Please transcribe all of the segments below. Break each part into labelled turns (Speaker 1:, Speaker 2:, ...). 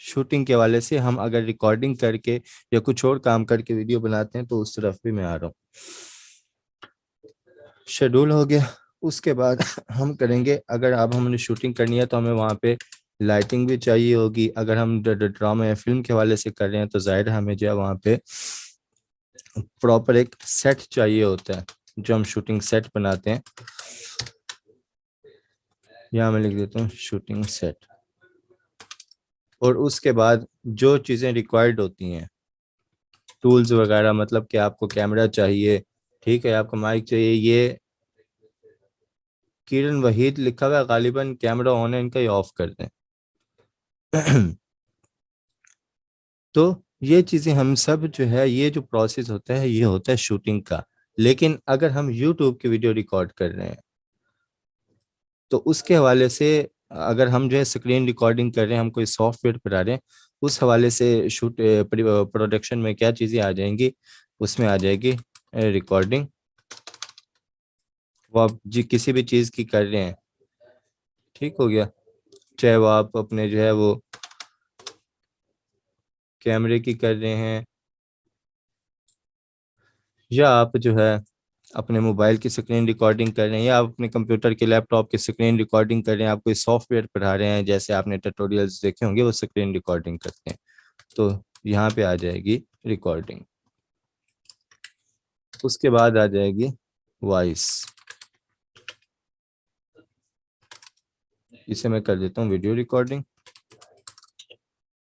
Speaker 1: Shooting کے حوالے سے ہم اگر ریکارڈنگ کر کے یا کچھ اور کام کر کے ویڈیو بناتے ہیں تو اس طرف بھی میں آ رہا ہوں. شیڈول ہو گیا. اس کے بعد ہم کریں گے اگر اب ہم نے شوٹنگ کرنی ہے تو ہمیں وہاں پہ لائٹنگ بھی چاہیے ہوگی. اگر ہم ڈرامہ یا فلم کے حوالے سے کر رہے ہیں تو ظاہر ہمیں جو ہے وہاں پہ پراپر ایک سیٹ چاہیے ہوتا ہے جو ہم شوٹنگ سیٹ بناتے ہیں. یہاں میں لکھ دیتا ہوں شوٹنگ سیٹ. اور اس کے بعد جو چیزیں ریکوائرڈ ہوتی ہیں ٹولز وغیرہ, مطلب کہ آپ کو کیمرہ چاہیے, ٹھیک ہے, آپ کو مائک چاہیے. یہ کرن وحید لکھا ہوا ہے, غالباً کیمرہ آن ہے ان کا, یہ آف کر دیں. تو یہ چیزیں ہم سب جو ہے یہ جو پروسیس ہوتا ہے یہ ہوتا ہے شوٹنگ کا. لیکن اگر ہم یوٹیوب کی ویڈیو ریکارڈ کر رہے ہیں تو اس کے حوالے سے اگر ہم جو ہے اسکرین ریکارڈنگ کر رہے ہیں, ہم کوئی سافٹ ویئر پر آ رہے ہیں, اس حوالے سے پروڈکشن میں کیا چیزیں آ جائیں گی, اس میں آ جائے گی ریکارڈنگ. وہ آپ جی کسی بھی چیز کی کر رہے ہیں, ٹھیک ہو گیا, چاہے وہ آپ اپنے جو ہے وہ کیمرے کی کر رہے ہیں یا آپ جو ہے اپنے موبائل کی اسکرین ریکارڈنگ کر رہے ہیں یا آپ اپنے کمپیوٹر کے لیپ ٹاپ کی اسکرین ریکارڈنگ کر رہے ہیں, آپ کوئی سافٹ ویئر پڑھا رہے ہیں, جیسے آپ نے ٹیوٹوریلز دیکھے ہوں گے وہ اسکرین ریکارڈنگ کرتے ہیں, تو یہاں پہ آ جائے گی ریکارڈنگ. اس کے بعد آ جائے گی وائس. اسے میں کر دیتا ہوں ویڈیو ریکارڈنگ,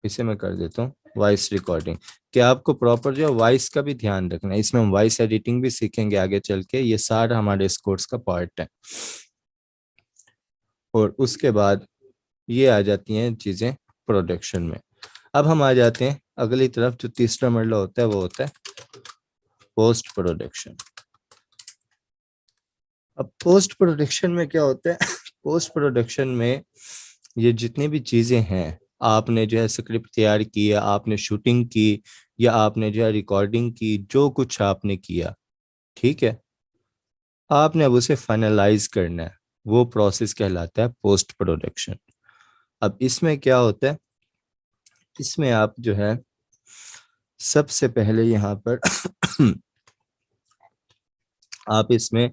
Speaker 1: اسے میں کر دیتا ہوں وائس ریکارڈنگ. کہ آپ کو پراپر جو ہے وائس کا بھی دھیان رکھنا ہے. اس میں ہم وائس ایڈیٹنگ بھی سیکھیں گے آگے چل کے, یہ سارا ہمارے اس کورس کا پارٹ ہے. اور اس کے بعد یہ آ جاتی ہیں چیزیں پروڈکشن میں. اب ہم آ جاتے ہیں اگلی طرف, جو تیسرا مرحلہ ہوتا ہے وہ ہوتا ہے پوسٹ پروڈکشن. اب پوسٹ پروڈکشن میں کیا ہوتا ہے, پوسٹ پروڈکشن میں یہ جتنی بھی چیزیں ہیں, آپ نے جو ہے اسکرپٹ تیار کی, آپ نے شوٹنگ کی, یا آپ نے جو ہے ریکارڈنگ کی, جو کچھ آپ نے کیا, ٹھیک ہے, آپ نے اب اسے فائنلائز کرنا ہے, وہ پروسیس کہلاتا ہے پوسٹ پروڈکشن. اب اس میں کیا ہوتا ہے, اس میں آپ جو ہے سب سے پہلے یہاں پر آپ اس میں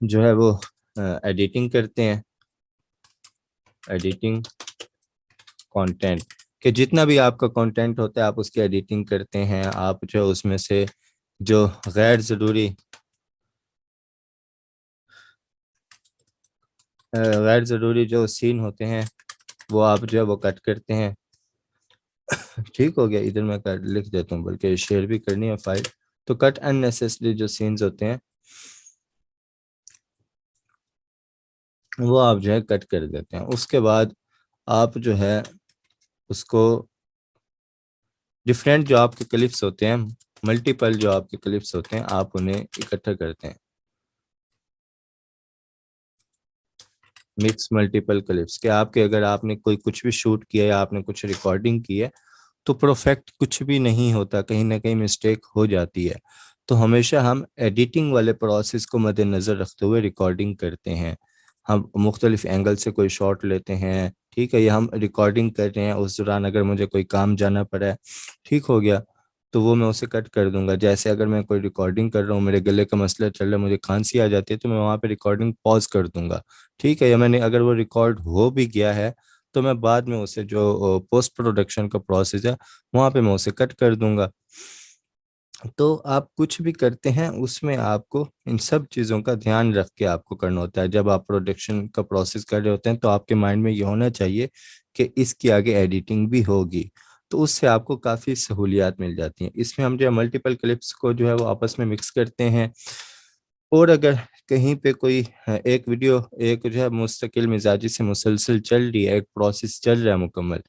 Speaker 1: جو ہے وہ ایڈیٹنگ کرتے ہیں, ایڈیٹنگ کنٹینٹ, کہ جتنا بھی آپ کا کنٹینٹ ہوتا ہے آپ اس کی ایڈیٹنگ کرتے ہیں. آپ جو اس میں سے جو غیر ضروری جو سین ہوتے ہیں وہ آپ جو ہے وہ کٹ کرتے ہیں. ٹھیک ہو گیا, ادھر میں لکھ دیتا ہوں, بلکہ شیئر بھی کرنی ہے فائل. تو کٹ ان نیسیسری جو سینز ہوتے ہیں وہ آپ جو ہے کٹ کر دیتے ہیں. اس کے بعد آپ جو ہے اس کو ڈفرینٹ جو آپ کے کلپس ہوتے ہیں, ملٹیپل جو آپ کے کلپس ہوتے ہیں, آپ انہیں اکٹھا کرتے ہیں. مکس ملٹیپل کلپس, کہ آپ کے اگر آپ نے کوئی کچھ بھی شوٹ کیا یا آپ نے کچھ ریکارڈنگ کی ہے تو پرفیکٹ کچھ بھی نہیں ہوتا, کہیں نہ کہیں مسٹیک ہو جاتی ہے. تو ہمیشہ ہم ایڈیٹنگ والے پروسیس کو مد نظر رکھتے ہوئے ریکارڈنگ کرتے ہیں. ہم مختلف اینگل سے کوئی شاٹ لیتے ہیں, ٹھیک ہے, یا ہم ریکارڈنگ کر رہے ہیں, اس دوران اگر مجھے کوئی کام جانا پڑا ہے, ٹھیک ہو گیا, تو وہ میں اسے کٹ کر دوں گا. جیسے اگر میں کوئی ریکارڈنگ کر رہا ہوں, میرے گلے کا مسئلہ چل رہا ہے, مجھے کھانسی آ جاتی ہے, تو میں وہاں پہ ریکارڈنگ پاز کر دوں گا, ٹھیک ہے, یا میں نے اگر وہ ریکارڈ ہو بھی گیا ہے تو میں بعد میں اسے جو پوسٹ پروڈکشن کا پروسیس ہے وہاں پہ میں اسے کٹ کر دوں گا. تو آپ کچھ بھی کرتے ہیں اس میں آپ کو ان سب چیزوں کا دھیان رکھ کے آپ کو کرنا ہوتا ہے. جب آپ پروڈکشن کا پروسیس کر رہے ہوتے ہیں تو آپ کے مائنڈ میں یہ ہونا چاہیے کہ اس کی آگے ایڈیٹنگ بھی ہوگی, تو اس سے آپ کو کافی سہولیات مل جاتی ہیں. اس میں ہم جو ہے ملٹیپل کلپس کو جو ہے وہ آپس میں مکس کرتے ہیں, اور اگر کہیں پہ کوئی ایک ویڈیو ایک جو ہے مستقل مزاجی سے مسلسل چل رہی ہے, ایک پروسیس چل رہا ہے مکمل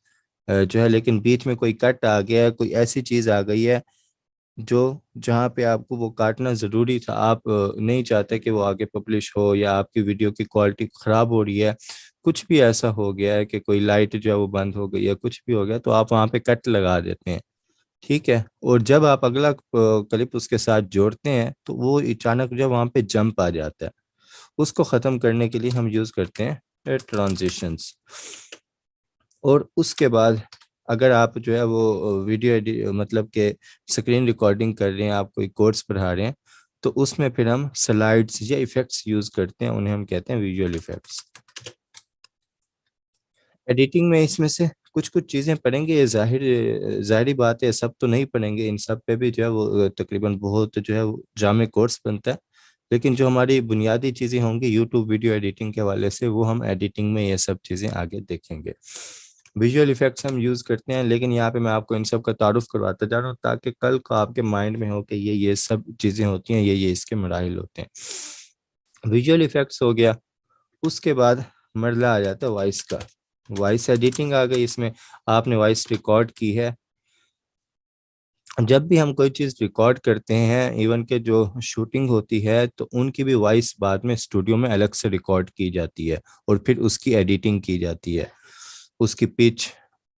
Speaker 1: جو ہے, لیکن بیچ میں کوئی کٹ آ گیا ہے, کوئی ایسی چیز آ گئی ہے جو جہاں پہ آپ کو وہ کاٹنا ضروری تھا, آپ نہیں چاہتے کہ وہ آگے پبلش ہو, یا آپ کی ویڈیو کی کوالٹی خراب ہو رہی ہے, کچھ بھی ایسا ہو گیا ہے کہ کوئی لائٹ جو ہے وہ بند ہو گئی ہے, کچھ بھی ہو گیا, تو آپ وہاں پہ کٹ لگا دیتے ہیں, ٹھیک ہے. اور جب آپ اگلا کلپ اس کے ساتھ جوڑتے ہیں تو وہ اچانک جو وہاں پہ جمپ آ جاتا ہے, اس کو ختم کرنے کے لیے ہم یوز کرتے ہیں ٹرانزیشنز. اور اس کے بعد اگر آپ جو ہے وہ ویڈیو مطلب کہ اسکرین ریکارڈنگ کر رہے ہیں، آپ کوئی کورس پڑھا رہے ہیں، تو اس میں پھر ہم سلائڈس یا ایفیکٹس یوز کرتے ہیں، انہیں ہم کہتے ہیں ویژول ایفیکٹس۔ ایڈیٹنگ میں اس میں سے کچھ چیزیں پڑھیں گے، یہ ظاہری بات ہے، سب تو نہیں پڑھیں گے، ان سب پہ بھی جو ہے وہ تقریباً بہت جو ہے وہ جامع کورس بنتا ہے، لیکن جو ہماری بنیادی چیزیں ہوں گی یوٹیوب ویڈیو ایڈیٹنگ کے حوالے سے، وہ ہم ایڈیٹنگ میں یہ سب چیزیں آگے دیکھیں گے۔ ویژول ایفیکٹس ہم یوز کرتے ہیں، لیکن یہاں پہ میں آپ کو ان سب کا تعارف کرواتا جا رہا ہوں تاکہ کل کو آپ کے مائنڈ میں ہو کہ یہ سب چیزیں ہوتی ہیں، یہ اس کے مراحل ہوتے ہیں۔ ویژول ایفیکٹس ہو گیا، اس کے بعد مرحلہ آ جاتا ہے وائس کا۔ وائس ایڈیٹنگ آ گئی، اس میں آپ نے وائس ریکارڈ کی ہے۔ جب بھی ہم کوئی چیز ریکارڈ کرتے ہیں، ایون کہ جو شوٹنگ ہوتی ہے، تو ان کی بھی وائس بعد میں اسٹوڈیو میں الگ سے ریکارڈ کی جاتی ہے اور پھر اس کی ایڈیٹنگ کی جاتی ہے، اس کی پچ،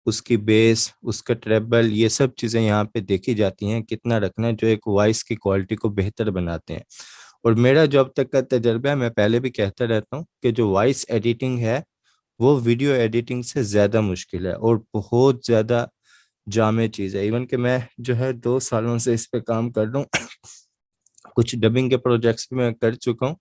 Speaker 1: اس کی بیس، اس کا ٹریبل، یہ سب چیزیں یہاں پہ دیکھی جاتی ہیں کتنا رکھنا ہے، جو ایک وائس کی کوالٹی کو بہتر بناتے ہیں۔ اور میرا جو اب تک کا تجربہ ہے، میں پہلے بھی کہتا رہتا ہوں کہ جو وائس ایڈیٹنگ ہے وہ ویڈیو ایڈیٹنگ سے زیادہ مشکل ہے اور بہت زیادہ جامع چیز ہے۔ ایون کہ میں جو ہے 2 سالوں سے اس پہ کام کر رہا ہوں، کچھ ڈبنگ کے پروجیکٹس بھی میں کر چکا ہوں،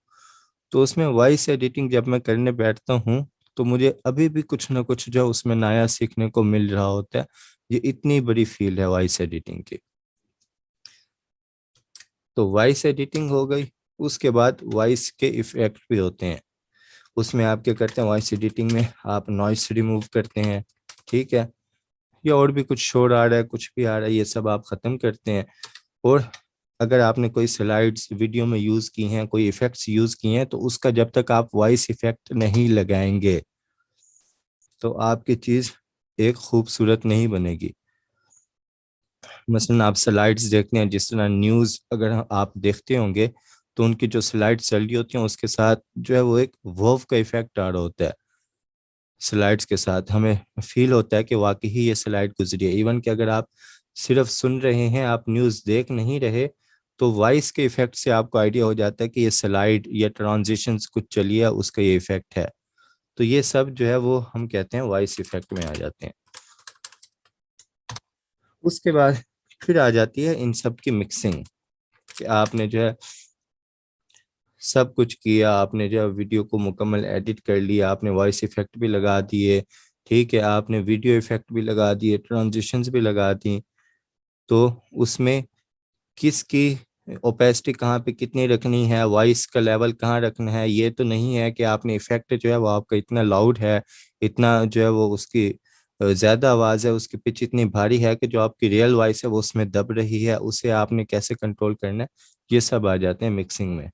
Speaker 1: تو اس میں وائس ایڈیٹنگ جب میں کرنے بیٹھتا ہوں تو مجھے ابھی بھی کچھ نہ کچھ جو اس میں نیا سیکھنے کو مل رہا ہوتا ہے۔ یہ اتنی بڑی فیلڈ ہے وائس ایڈیٹنگ کی۔ تو وائس ایڈیٹنگ ہو گئی، اس کے بعد وائس کے ایفیکٹ بھی ہوتے ہیں۔ اس میں آپ کیا کرتے ہیں، وائس ایڈیٹنگ میں آپ نوائس ریموو کرتے ہیں، ٹھیک ہے، یا اور بھی کچھ شور آ رہا ہے، کچھ بھی آ رہا ہے، یہ سب آپ ختم کرتے ہیں۔ اور اگر آپ نے کوئی سلائڈس ویڈیو میں یوز کی ہیں، کوئی ایفیکٹس یوز کی ہیں، تو اس کا جب تک آپ وائس ایفیکٹ نہیں لگائیں گے تو آپ کی چیز ایک خوبصورت نہیں بنے گی۔ مثلا آپ سلائڈس دیکھتے ہیں، جس طرح نیوز اگر آپ دیکھتے ہوں گے تو ان کی جو سلائڈ چل رہی ہوتی ہیں اس کے ساتھ جو ہے وہ ایک وو کا ایفیکٹ آ رہا ہوتا ہے، سلائڈس کے ساتھ ہمیں فیل ہوتا ہے کہ واقعی یہ سلائڈ گزری ہے۔ ایون کہ اگر آپ صرف سن رہے ہیں، آپ نیوز دیکھ نہیں رہے، تو وائس کے ایفیکٹ سے آپ کو آئیڈیا ہو جاتا ہے کہ یہ سلائڈ یا ٹرانزیشنز کچھ چلی ہے، اس کا یہ ایفیکٹ ہے۔ تو یہ سب جو ہے وہ ہم کہتے ہیں وائس ایفیکٹ میں آ جاتے ہیں۔ اس کے بعد پھر آ جاتی ہے ان سب کی مکسنگ، کہ آپ نے جو ہے سب کچھ کیا، آپ نے جو ہے ویڈیو کو مکمل ایڈٹ کر لیا، آپ نے وائس ایفیکٹ بھی لگا دیے، ٹھیک ہے، آپ نے ویڈیو ایفیکٹ بھی لگا دیے، ٹرانزیشنز بھی لگا دی، تو اس میں کس کی اوپیسٹی کہاں پہ کتنی رکھنی ہے، وائس کا لیول کہاں رکھنا ہے۔ یہ تو نہیں ہے کہ آپ نے ایفیکٹ جو ہے وہ آپ کا اتنا لاؤڈ ہے، اتنا جو ہے وہ اس کی زیادہ آواز ہے، اس کی پچ اتنی بھاری ہے کہ جو آپ کی ریئل وائس ہے وہ اس میں دب رہی ہے، اسے آپ نے کیسے کنٹرول کرنا ہے۔ یہ سب آ جاتے ہیں مکسنگ میں۔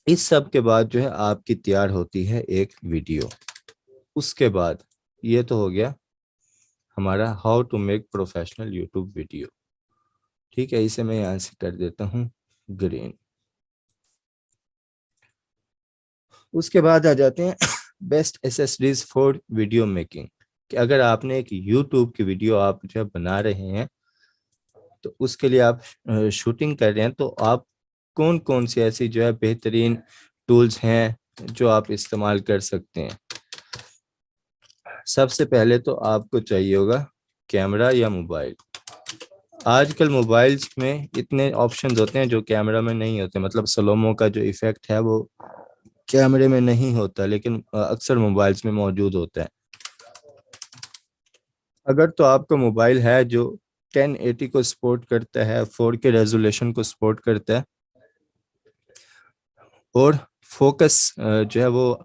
Speaker 1: اس سب کے بعد جو ہے آپ کی تیار ہوتی ہے ایک ویڈیو۔ اس کے بعد یہ تو ہو گیا ہمارا how to make professional YouTube video, ٹھیک ہے، اسے میں یہاں سے کر دیتا ہوں گرین۔ اس کے بعد آ جاتے ہیں best accessories for video making, کہ اگر آپ نے ایک یوٹیوب کی ویڈیو آپ جو بنا رہے ہیں تو اس کے لیے آپ شوٹنگ کر رہے ہیں، تو آپ کون کون سی ایسی جو ہے بہترین ٹولز ہیں جو آپ استعمال کر سکتے ہیں۔ سب سے پہلے تو آپ کو چاہیے ہوگا کیمرہ یا موبائل۔ آج کل موبائلز میں اتنے آپشنز ہوتے ہیں جو کیمرہ میں نہیں ہوتے، مطلب سلومو کا جو ایفیکٹ ہے وہ کیمرے میں نہیں ہوتا، لیکن اکثر موبائلز میں موجود ہوتا ہے۔ اگر تو آپ کا موبائل ہے جو 1080 کو سپورٹ کرتا ہے، 4K ریزولیشن کو سپورٹ کرتا ہے، اور فوکس جو ہے وہ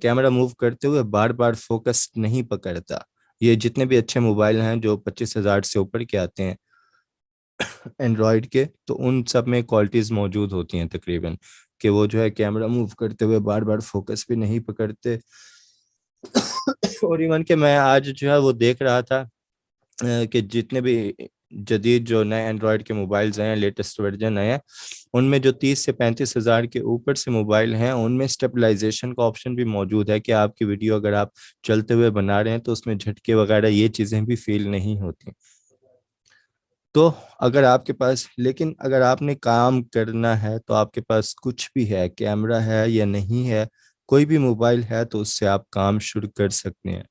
Speaker 1: کیمرہ موو کرتے ہوئے بار بار فوکس نہیں پکڑتا، یہ جتنے بھی اچھے موبائل ہیں جو 25,000 سے اوپر کے آتے ہیں اینڈرائڈ کے، تو ان سب میں کوالٹیز موجود ہوتی ہیں تقریباً، کہ وہ جو ہے کیمرہ موو کرتے ہوئے بار بار فوکس بھی نہیں پکڑتے۔ اور ایون کہ میں آج جو ہے وہ دیکھ رہا تھا کہ جتنے بھی جدید جو نئے اینڈرائڈ کے موبائلز ہیں، لیٹسٹ ورژن ہیں، ان میں جو 30 سے 35,000 کے اوپر سے موبائل ہیں، ان میں اسٹیبلائزیشن کا آپشن بھی موجود ہے، کہ آپ کی ویڈیو اگر آپ چلتے ہوئے بنا رہے ہیں تو اس میں جھٹکے وغیرہ یہ چیزیں بھی فیل نہیں ہوتی۔ تو اگر آپ کے پاس، لیکن اگر آپ نے کام کرنا ہے تو آپ کے پاس کچھ بھی ہے، کیمرہ ہے یا نہیں ہے، کوئی بھی موبائل ہے تو اس سے آپ کام شروع کر سکتے ہیں.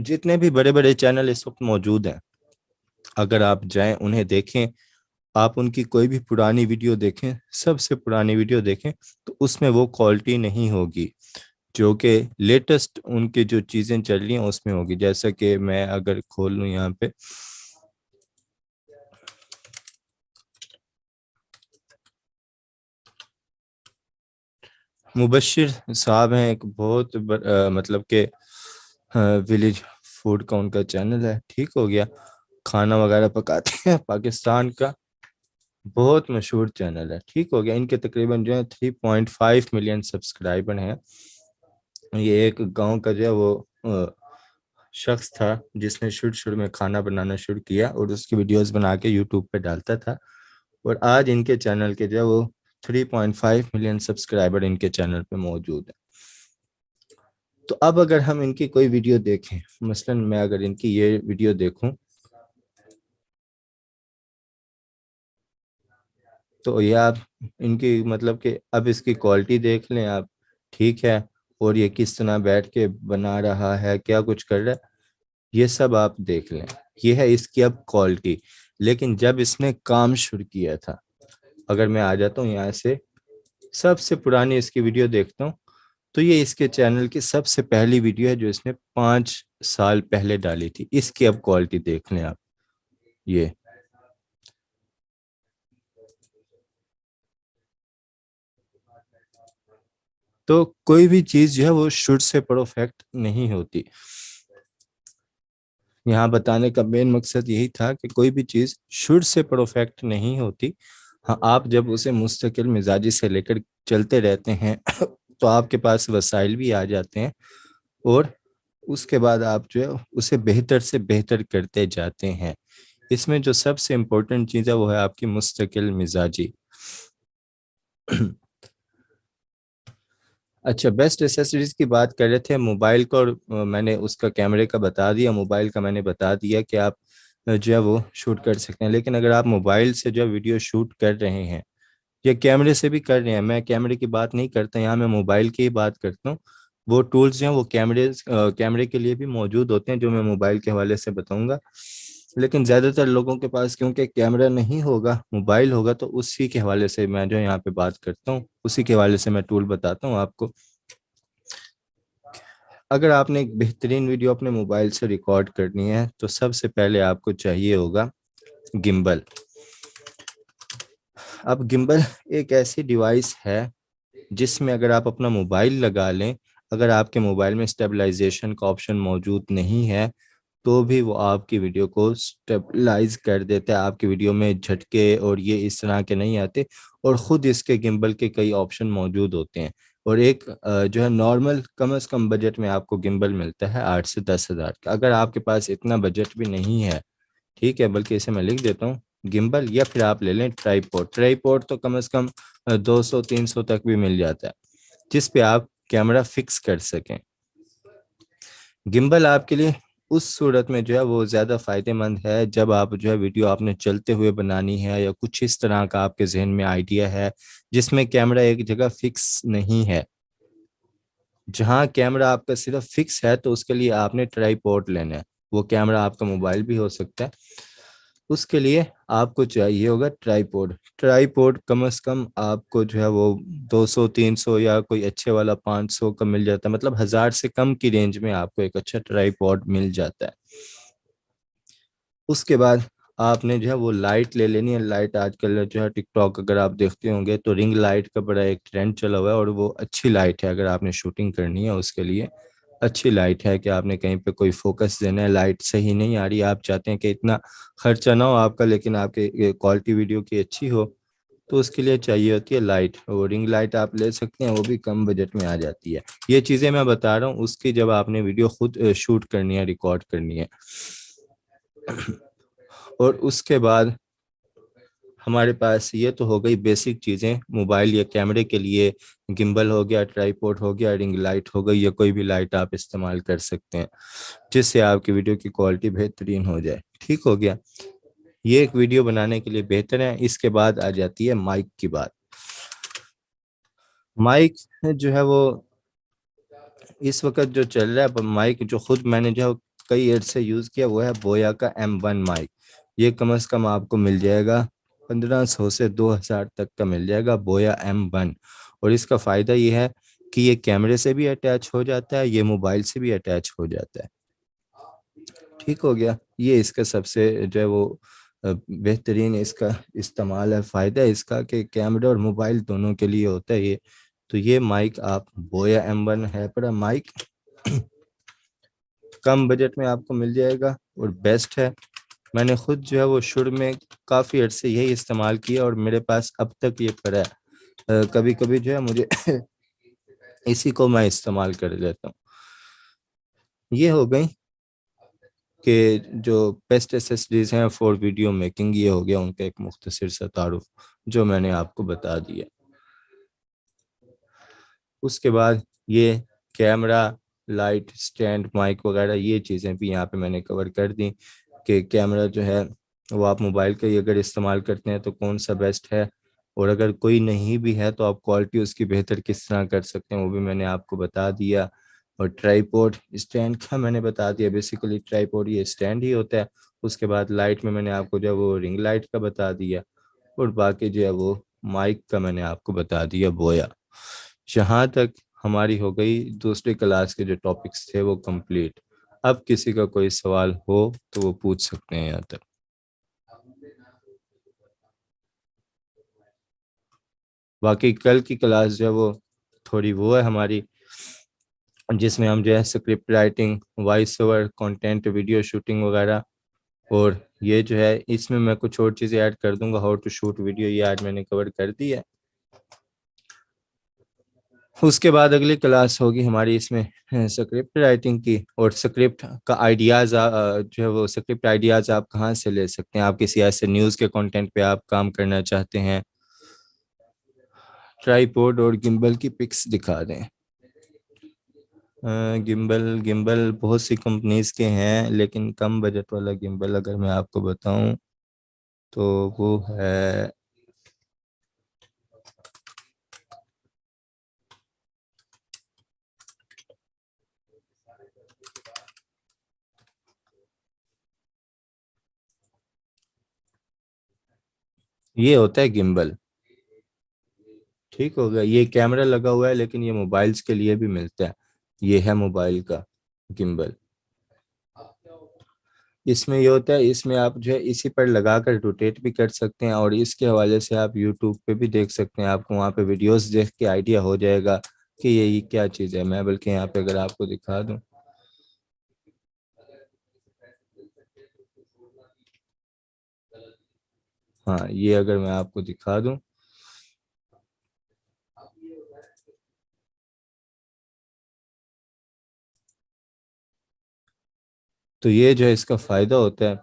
Speaker 1: جتنے بھی بڑے بڑے چینل اس وقت موجود ہیں اگر آپ جائیں انہیں دیکھیں, آپ ان کی کوئی بھی پرانی ویڈیو دیکھیں, سب سے پرانی ویڈیو دیکھیں, تو اس میں وہ کوالٹی نہیں ہوگی جو کہ لیٹسٹ ان کے جو چیزیں چل رہی ہیں اس میں ہوگی. جیسا کہ میں اگر کھول لوں یہاں پہ, مبشر صاحب ہیں, ایک بہت مطلب کہ ولیج فوڈ کا ان کا چینل ہے, ٹھیک ہو گیا, کھانا وغیرہ پکاتے ہیں, پاکستان کا بہت مشہور چینل ہے, ٹھیک ہو گیا. ان کے تقریباً جو ہے 3.5 ملین سبسکرائبر ہیں. یہ ایک گاؤں کا جو ہے وہ شخص تھا جس نے شروع میں کھانا بنانا شروع کیا اور اس کی ویڈیوز بنا کے یوٹیوب پہ ڈالتا تھا, اور آج ان کے چینل کے جو ہے وہ 3.5 ملین سبسکرائبر ان کے چینل پہ موجود ہیں. تو اب اگر ہم ان کی کوئی ویڈیو دیکھیں, مثلا میں اگر ان کی یہ ویڈیو دیکھوں تو یہ آپ ان کی مطلب کہ اب اس کی کوالٹی دیکھ لیں آپ, ٹھیک ہے, اور یہ کس طرح بیٹھ کے بنا رہا ہے, کیا کچھ کر رہا ہے, یہ سب آپ دیکھ لیں. یہ ہے اس کی اب کوالٹی. لیکن جب اس نے کام شروع کیا تھا, اگر میں آ جاتا ہوں یہاں سے سب سے پرانی اس کی ویڈیو دیکھتا ہوں, تو یہ اس کے چینل کی سب سے پہلی ویڈیو ہے جو اس نے 5 سال پہلے ڈالی تھی. اس کی اب کوالٹی دیکھ لیں آپ. یہ تو کوئی بھی چیز جو ہے وہ شروع سے پرفیکٹ نہیں ہوتی. یہاں بتانے کا مین مقصد یہی تھا کہ کوئی بھی چیز شروع سے پرفیکٹ نہیں ہوتی. ہاں, آپ جب اسے مستقل مزاجی سے لے کر چلتے رہتے ہیں تو آپ کے پاس وسائل بھی آ جاتے ہیں, اور اس کے بعد آپ جو ہے اسے بہتر سے بہتر کرتے جاتے ہیں. اس میں جو سب سے امپورٹنٹ چیز ہے وہ ہے آپ کی مستقل مزاجی. اچھا, بیسٹ ایسیسریز کی بات کر رہے تھے موبائل کو, اور میں نے اس کا کیمرے کا بتا دیا, موبائل کا میں نے بتا دیا کہ آپ جو ہے وہ شوٹ کر سکتے ہیں. لیکن اگر آپ موبائل سے جو ویڈیو شوٹ کر رہے ہیں یا کیمرے سے بھی کر رہے ہیں, میں کیمرے کی بات نہیں کرتا یہاں, میں موبائل کی ہی بات کرتا ہوں. وہ ٹولز جو ہیں وہ کیمرے کے لیے بھی موجود ہوتے ہیں جو میں موبائل کے حوالے سے بتاؤں گا. لیکن زیادہ تر لوگوں کے پاس کیونکہ کیمرہ نہیں ہوگا, موبائل ہوگا, تو اسی کے حوالے سے میں جو یہاں پہ بات کرتا ہوں, اسی کے حوالے سے میں ٹول بتاتا ہوں آپ کو. اگر آپ نے ایک بہترین ویڈیو اپنے موبائل سے ریکارڈ کرنی ہے تو سب سے پہلے آپ کو چاہیے ہوگا گمبل. اب گمبل ایک ایسی ڈیوائس ہے جس میں اگر آپ اپنا موبائل لگا لیں, اگر آپ کے موبائل میں اسٹیبلائزیشن کا آپشن موجود نہیں ہے تو بھی وہ آپ کی ویڈیو کو اسٹیبلائز کر دیتا ہے. آپ کی ویڈیو میں جھٹکے اور یہ اس طرح کے نہیں آتے, اور خود اس کے گمبل کے کئی آپشن موجود ہوتے ہیں. اور ایک جو ہے نارمل کم از کم بجٹ میں آپ کو گمبل ملتا ہے 8 سے 10 ہزار کا. اگر آپ کے پاس اتنا بجٹ بھی نہیں ہے, ٹھیک ہے, بلکہ اسے میں لکھ دیتا ہوں گمبل, یا پھر آپ لے لیں ٹرائی پوڈ تو کم از کم 200-300 تک بھی مل جاتا ہے جس پہ آپ کیمرہ فکس کر سکیں. گمبل آپ کے لیے اس صورت میں جو ہے وہ زیادہ فائدہ مند ہے جب آپ جو ہے ویڈیو آپ نے چلتے ہوئے بنانی ہے, یا کچھ اس طرح کا آپ کے ذہن میں آئیڈیا ہے جس میں کیمرہ ایک جگہ فکس نہیں ہے. جہاں کیمرہ آپ کا صرف فکس ہے تو اس کے لیے آپ نے ٹرائی پوڈ لینا ہے. وہ کیمرہ آپ کا موبائل بھی ہو سکتا ہے, اس کے لیے آپ کو چاہیے ہوگا ٹرائی پوڈ کم از کم آپ کو جو ہے وہ 200-300 یا کوئی اچھے والا 500 کا مل جاتا ہے. مطلب 1000 سے کم کی رینج میں آپ کو ایک اچھا ٹرائی پوڈ مل جاتا ہے. اس کے بعد آپ نے جو ہے وہ لائٹ لے لینی ہے. لائٹ آج کل جو ہے ٹک ٹاک اگر آپ دیکھتے ہوں گے تو رنگ لائٹ کا بڑا ایک ٹرینڈ چلا ہوا ہے, اور وہ اچھی لائٹ ہے. اگر آپ نے شوٹنگ کرنی ہے اس کے لیے اچھی لائٹ ہے کہ آپ نے کہیں پہ کوئی فوکس دینا ہے, لائٹ صحیح نہیں آ رہی, آپ چاہتے ہیں کہ اتنا خرچہ نہ ہو آپ کا لیکن آپ کی کوالٹی ویڈیو کی اچھی ہو, تو اس کے لیے چاہیے ہوتی ہے لائٹ. اور رنگ لائٹ آپ لے سکتے ہیں, وہ بھی کم بجٹ میں آ جاتی ہے. یہ چیزیں میں بتا رہا ہوں اس کی جب آپ نے ویڈیو خود شوٹ کرنی ہے, ریکارڈ کرنی ہے. اور اس کے بعد ہمارے پاس یہ تو ہو گئی بیسک چیزیں موبائل یا کیمرے کے لیے. گمبل ہو گیا, ٹرائی پوڈ ہو گیا, رنگ لائٹ ہو گئی, یا کوئی بھی لائٹ آپ استعمال کر سکتے ہیں جس سے آپ کی ویڈیو کی کوالٹی بہترین ہو جائے. ٹھیک ہو گیا, یہ ایک ویڈیو بنانے کے لیے بہتر ہے. اس کے بعد آ جاتی ہے مائک کی بات. مائک جو ہے وہ اس وقت جو چل رہا ہے مائک جو خود میں نے جو کئی ایڈ سے یوز کیا وہ ہے بویا کا M1 مائک. یہ کم از کم آپ کو مل جائے گا 1500 سے 2000 تک کا مل جائے گا بویا M1. اور اس کا فائدہ یہ ہے کہ یہ کیمرے سے بھی اٹیچ ہو جاتا ہے, یہ موبائل سے بھی اٹیچ ہو جاتا ہے. ٹھیک ہو گیا. یہ اس کا سب سے جو ہے وہ بہترین اس کا استعمال ہے. فائدہ اس کا کہ کیمرہ اور موبائل دونوں کے لیے ہوتا ہے یہ. تو یہ مائک آپ بویا M1 ہے پر مائک کم بجٹ میں آپ کو مل جائے گا اور بیسٹ ہے. میں نے خود جو ہے وہ شروع میں کافی عرصے یہی استعمال کیا اور میرے پاس اب تک یہ پڑا ہے. کبھی کبھی جو ہے مجھے اسی کو میں استعمال کر لیتا ہوں. یہ ہو گئی کہ جو بیسٹ ایسیسریز ہیں فور ویڈیو میکنگ, یہ ہو گیا ان کا ایک مختصر سا تعارف جو میں نے آپ کو بتا دیا. اس کے بعد یہ کیمرہ, لائٹ, سٹینڈ, مائک وغیرہ یہ چیزیں بھی یہاں پہ میں نے کور کر دی کہ کیمرہ جو ہے وہ آپ موبائل کا ہی اگر استعمال کرتے ہیں تو کون سا بیسٹ ہے, اور اگر کوئی نہیں بھی ہے تو آپ کوالٹی اس کی بہتر کس طرح کر سکتے ہیں وہ بھی میں نے آپ کو بتا دیا. اور ٹرائی پوڈ اسٹینڈ کا میں نے بتا دیا, بیسیکلی ٹرائی پوڈ یہ اسٹینڈ ہی ہوتا ہے. اس کے بعد لائٹ میں نے آپ کو جو ہے وہ رنگ لائٹ کا بتا دیا, اور باقی جو ہے وہ مائک کا میں نے آپ کو بتا دیا بویا. یہاں تک ہماری ہو گئی دوسری کلاس کے جو ٹاپکس تھے وہ کمپلیٹ. اب کسی کا کوئی سوال ہو تو وہ پوچھ سکتے ہیں یہاں تک. باقی کل کی کلاس جو ہے وہ تھوڑی وہ ہے ہماری, جس میں ہم جو ہے script writing, voice over, content, video shooting وغیرہ, اور یہ جو ہے اس میں میں کچھ اور چیزیں ایڈ کر دوں گا. ہاؤ ٹو شوٹ ویڈیو یہ آج میں نے کور کر دی ہے. اس کے بعد اگلی کلاس ہوگی ہماری اس میں اسکرپٹ رائٹنگ کی, اور اسکرپٹ کا آئیڈیاز جو ہے وہ اسکرپٹ آئیڈیاز آپ کہاں سے لے سکتے ہیں. آپ کسی ایسے نیوز کے کنٹینٹ پہ آپ کام کرنا چاہتے ہیں, ٹرائی پوڈ اور گمبل کی پکس دکھا دیں. گمبل بہت سی کمپنیز کے ہیں, لیکن کم بجٹ والا گمبل اگر میں آپ کو بتاؤں تو وہ ہے یہ ہوتا ہے گمبل. ٹھیک ہو گیا. یہ کیمرہ لگا ہوا ہے لیکن یہ موبائلز کے لیے بھی ملتا ہے. یہ ہے موبائل کا گمبل. اس میں یہ ہوتا ہے, اس میں آپ جو ہے اسی پر لگا کر روٹیٹ بھی کر سکتے ہیں, اور اس کے حوالے سے آپ یوٹیوب پہ بھی دیکھ سکتے ہیں. آپ کو وہاں پہ ویڈیوز دیکھ کے آئیڈیا ہو جائے گا کہ یہ کیا چیز ہے. میں بلکہ یہاں پہ اگر آپ کو دکھا دوں, ہاں یہ اگر میں آپ کو دکھا دوں تو یہ جو ہے اس کا فائدہ ہوتا ہے.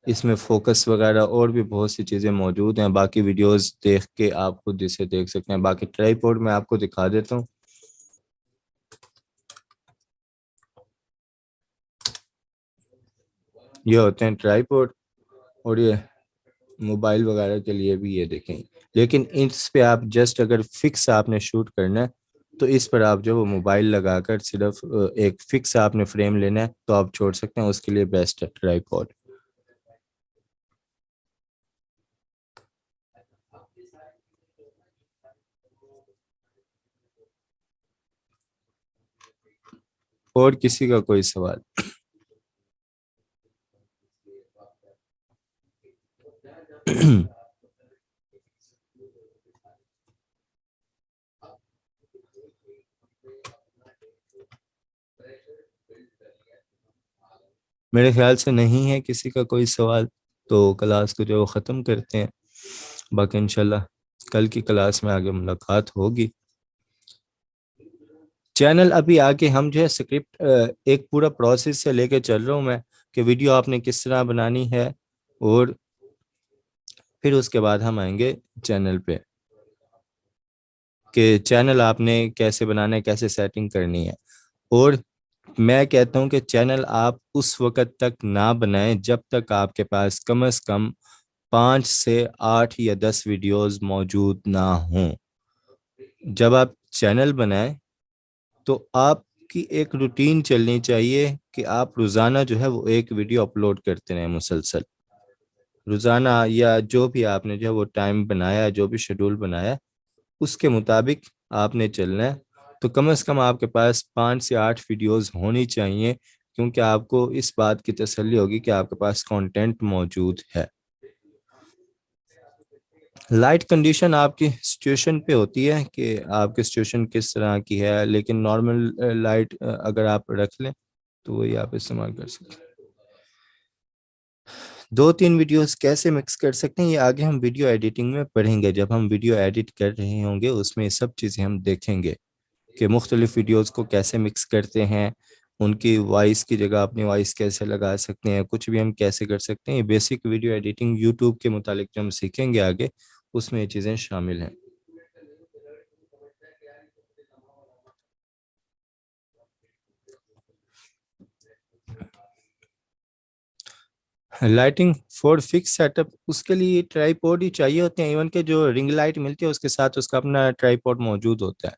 Speaker 1: اس میں فوکس وغیرہ اور بھی بہت سی چیزیں موجود ہیں. باقی ویڈیوز دیکھ کے آپ خود اسے دیکھ سکتے ہیں. باقی ٹرائی پوڈ میں آپ کو دکھا دیتا ہوں. یہ ہوتے ہیں ٹرائی پوڈ, اور یہ موبائل وغیرہ کے لیے بھی یہ دیکھیں. لیکن اس پہ آپ جسٹ اگر فکس آپ نے شوٹ کرنا ہے تو اس پر آپ جو وہ موبائل لگا کر صرف ایک فکس آپ نے فریم لینا ہے تو آپ چھوڑ سکتے ہیں. اس کے لیے بیسٹ ہے ٹرائی پوڈ. اور کسی کا کوئی سوال؟ میرے خیال سے نہیں ہے کسی کا کوئی سوال, تو کلاس کو جو ختم کرتے ہیں. باقی انشاءاللہ کل کی کلاس میں آگے ملاقات ہوگی. چینل ابھی آگے ہم جو ہے اسکرپٹ ایک پورا پروسیس سے لے کے چل رہا ہوں میں کہ ویڈیو آپ نے کس طرح بنانی ہے, اور پھر اس کے بعد ہم آئیں گے چینل پہ کہ چینل آپ نے کیسے بنانا ہے, کیسے سیٹنگ کرنی ہے. اور میں کہتا ہوں کہ چینل آپ اس وقت تک نہ بنائیں جب تک آپ کے پاس کم از کم 5 سے 8 یا 10 ویڈیوز موجود نہ ہوں. جب آپ چینل بنائیں تو آپ کی ایک روٹین چلنی چاہیے کہ آپ روزانہ جو ہے وہ ایک ویڈیو اپلوڈ کرتے رہیں مسلسل. روزانہ یا جو بھی آپ نے جو ہے وہ ٹائم بنایا, جو بھی شیڈول بنایا, اس کے مطابق آپ نے چلنا ہے. تو کم از کم آپ کے پاس 5 سے 8 ویڈیوز ہونی چاہیے, کیونکہ آپ کو اس بات کی تسلی ہوگی کہ آپ کے پاس کانٹینٹ موجود ہے. لائٹ کنڈیشن آپ کی سچویشن پہ ہوتی ہے کہ آپ کی سچویشن کس طرح کی ہے, لیکن نارمل لائٹ اگر آپ رکھ لیں تو وہی آپ استعمال کر سکتے ہیں. 2-3 ویڈیوز کیسے مکس کر سکتے ہیں یہ آگے ہم ویڈیو ایڈیٹنگ میں پڑھیں گے. جب ہم ویڈیو ایڈٹ کر رہے ہوں گے اس میں یہ سب چیزیں ہم دیکھیں گے کہ مختلف ویڈیوز کو کیسے مکس کرتے ہیں, ان کی وائس کی جگہ اپنی وائس کیسے لگا سکتے ہیں, کچھ بھی ہم کیسے کر سکتے ہیں. یہ بیسک ویڈیو ایڈیٹنگ یوٹیوب کے متعلق جو ہم سیکھیں گے آگے, اس میں یہ چیزیں شامل ہیں. Lighting for fix set up, اس کے لیے ٹرائی پوڈ ہی چاہیے ہوتے ہیں. ایون کہ جو رنگ لائٹ ملتی ہے اس کے ساتھ اس کا اپنا ٹرائی پوڈ موجود ہوتا ہے.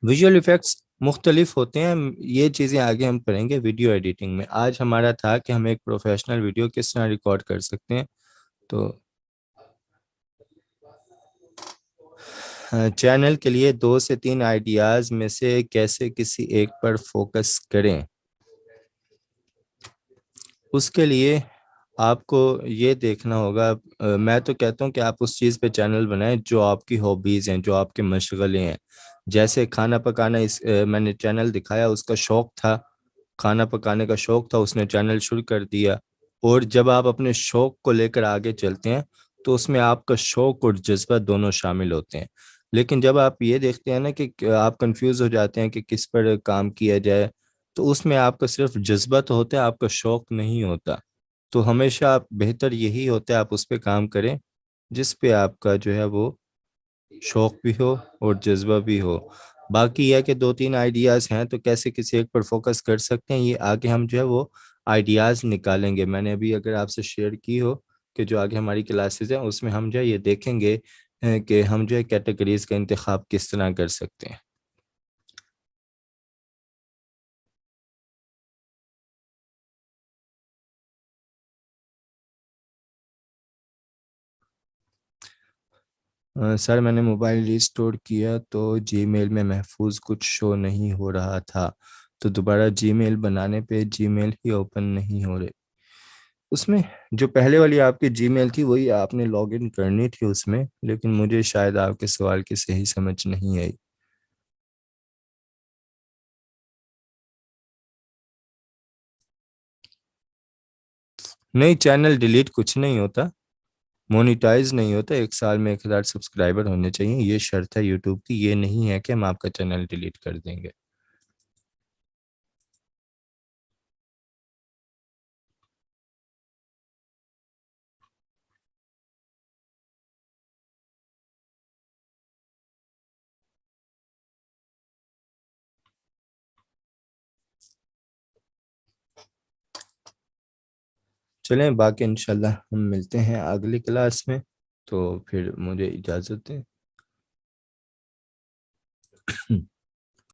Speaker 1: ویژول ایفیکٹس مختلف ہوتے ہیں, یہ چیزیں آگے ہم پڑھیں گے ویڈیو ایڈیٹنگ میں. آج ہمارا تھا کہ ہم ایک پروفیشنل ویڈیو کس طرح ریکارڈ کر سکتے ہیں. تو چینل کے لیے 2 سے 3 آئیڈیاز میں سے کیسے کسی ایک پر فوکس کریں, اس کے لیے آپ کو یہ دیکھنا ہوگا. میں تو کہتا ہوں کہ آپ اس چیز پہ چینل بنائیں جو آپ کی ہابیز ہیں, جو آپ کے مشغلے ہیں. جیسے کھانا پکانا, میں نے چینل دکھایا, اس کا شوق تھا, کھانا پکانے کا شوق تھا, اس نے چینل شروع کر دیا. اور جب آپ اپنے شوق کو لے کر آگے چلتے ہیں تو اس میں آپ کا شوق اور جذبہ دونوں شامل ہوتے ہیں. لیکن جب آپ یہ دیکھتے ہیں نا کہ آپ کنفیوز ہو جاتے ہیں کہ کس پر کام کیا جائے, تو اس میں آپ کا صرف جذبہ تو ہوتا ہے, آپ کا شوق نہیں ہوتا. تو ہمیشہ بہتر یہی ہوتا ہے آپ اس پہ کام کریں جس پہ آپ کا جو ہے وہ شوق بھی ہو اور جذبہ بھی ہو. باقی یہ کہ 2-3 آئیڈیاز ہیں تو کیسے کسی ایک پر فوکس کر سکتے ہیں, یہ آگے ہم جو ہے وہ آئیڈیاز نکالیں گے. میں نے ابھی اگر آپ سے شیئر کی ہو کہ جو آگے ہماری کلاسز ہیں اس میں ہم جو ہے یہ دیکھیں گے کہ ہم جو ہے کیٹیگریز کا انتخاب کس طرح کر سکتے ہیں. سر میں نے موبائل ریسٹور کیا تو جی میل میں محفوظ کچھ شو نہیں ہو رہا تھا, تو دوبارہ جی میل بنانے پہ جی میل ہی اوپن نہیں ہو رہے. اس میں جو پہلے والی آپ کی جی میل تھی وہی آپ نے لاگ ان کرنی تھی اس میں, لیکن مجھے شاید آپ کے سوال کی صحیح سمجھ نہیں آئی. نہیں, چینل ڈیلیٹ کچھ نہیں ہوتا, مونیٹائز نہیں ہوتا. 1 سال میں 1000 سبسکرائبر ہونے چاہیے, یہ شرط ہے یوٹیوب کی. یہ نہیں ہے کہ ہم آپ کا چینل ڈیلیٹ کر دیں گے. چلیں باقی انشاءاللہ ہم ملتے ہیں اگلی کلاس میں, تو پھر مجھے اجازت دیں.